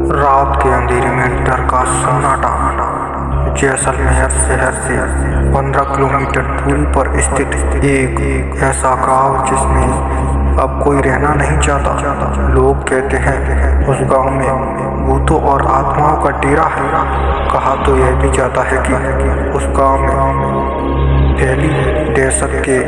रात के अंधेरे में डर का सन्नाटा। जैसलमेर शहर से 15 किलोमीटर दूरी पर स्थित एक ऐसा गांव जिसमें अब कोई रहना नहीं चाहता। लोग कहते हैं उस गांव में भूतों और आत्माओं का डेरा है। कहा तो यह भी जाता है कि उस गांव में फैली दहशत के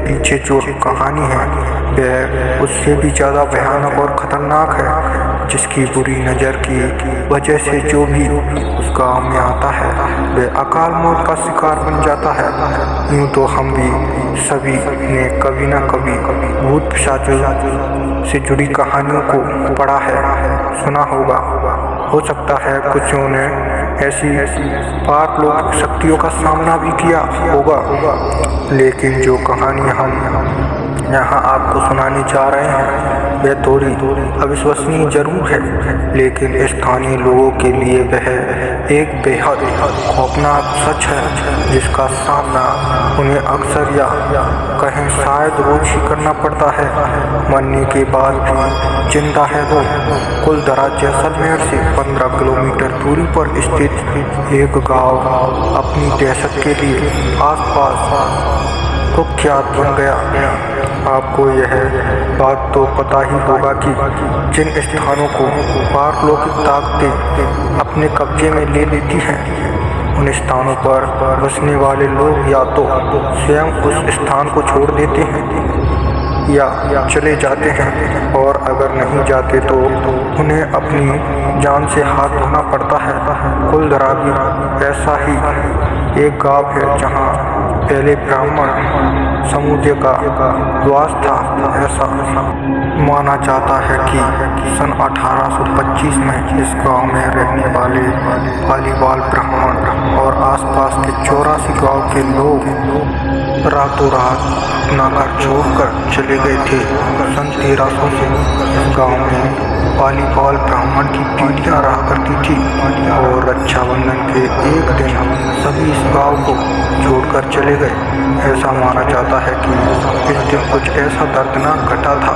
पीछे जो कहानी है वह उससे भी ज़्यादा भयानक और ख़तरनाक है, जिसकी बुरी नज़र की वजह से जो भी उस गांव में आता है वह अकाल मौत का शिकार बन जाता है। यूँ तो हम भी सभी ने कभी न कभी भूत पिशाचों से जुड़ी कहानियों को पढ़ा है, सुना होगा। हो सकता है कुछों ने ऐसी पारलौकिक शक्तियों का सामना भी किया होगा, लेकिन जो कहानी हम यहाँ आपको सुनाने जा रहे हैं वह थोड़ी अविश्वसनीय जरूर है, लेकिन स्थानीय लोगों के लिए वह एक बेहद खौफनाक सच है जिसका सामना उन्हें अक्सर या कहें शायद रोज ही करना पड़ता है। मरने के बाद भी जिंदा है वो। कुलधरा जैसलमेर से 15 किलोमीटर दूरी पर स्थित एक गांव अपनी दहशत के लिए आसपास कुख्यात बन गया। आपको यह बात तो पता ही होगा कि जिन स्थानों को पारलौकिक ताकतें अपने कब्जे में ले लेती हैं उन स्थानों पर बसने वाले लोग या तो स्वयं उस स्थान को छोड़ देते हैं या चले जाते हैं, और अगर नहीं जाते तो उन्हें अपनी जान से हाथ धोना पड़ता है। कुलधरा भी ऐसा ही एक गांव है जहां पहले ब्राह्मण समुदाय का वास था। ऐसा माना जाता है कि सन 1825 में इस गांव में रहने वाले पालीवाल ब्राह्मण और आसपास के 84 गांव के लोग रातों रात अपना घर छोड़कर चले गए थे। सन 1300 से इस गांव में पालीवाल ब्राह्मण की पीढ़ियां रहा करती थी और रक्षाबंधन के एक दिन सभी इस गांव को छोड़कर चले गए। ऐसा माना जाता है कि इस दिन कुछ ऐसा दर्दनाक घटा था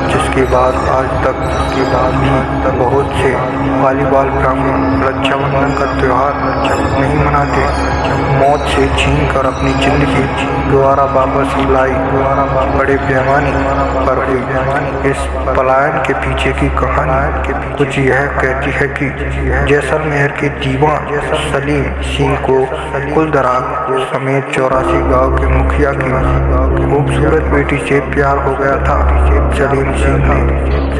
जिसके बाद आज तक भी बहुत से पालीवाल ब्राह्मण रक्षाबंधन का त्यौहार नहीं मनाते। मौत से छीन कर अपनी जिंदगी दोबारा वापस लाई बड़े पैमाने पर हुई। इस पलायन के पीछे की कहानी कुछ यह कहती है कि जैसलमेर के दीवान सलीम सिंह को कुलधरा समेत 84 गांव के मुखिया की खूबसूरत बेटी से प्यार हो गया था। सलीम सिंह ने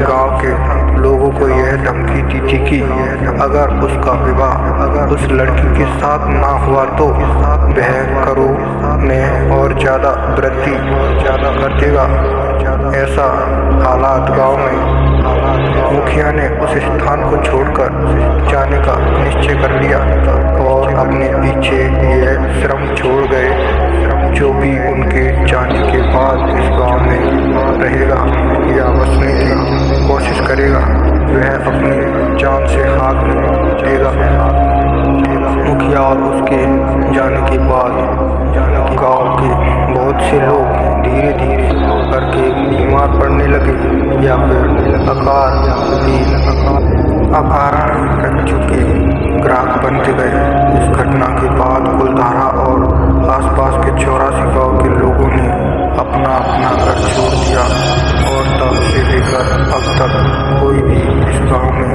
गांव के लोगों को यह धमकी दी थी कि अगर उसका विवाह उस लड़की के साथ ना हुआ तो वह करों में और ज़्यादा वृद्धि कर देगा। ऐसा हालात गांव में मुखिया ने उस स्थान को छोड़कर जाने का निश्चय कर लिया और अपने पीछे यह श्रम छोड़ गए। जो भी उनके जाने के बाद इस गांव में रहेगा या बसने की कोशिश करेगा वह अपनी जान से हाथ देगा। मुखिया और उसके जाने के बाद गांव के बहुत से लोग धीरे धीरे करके बीमार पड़ने लगे या फिर अकारण मृत्यु के ग्राहक बनते गए। इस घटना के बाद कुलधरा और आसपास के 84 गांव के लोगों ने अपना अपना घर छोड़ दिया और तब से लेकर अब तक कोई भी इस गांव में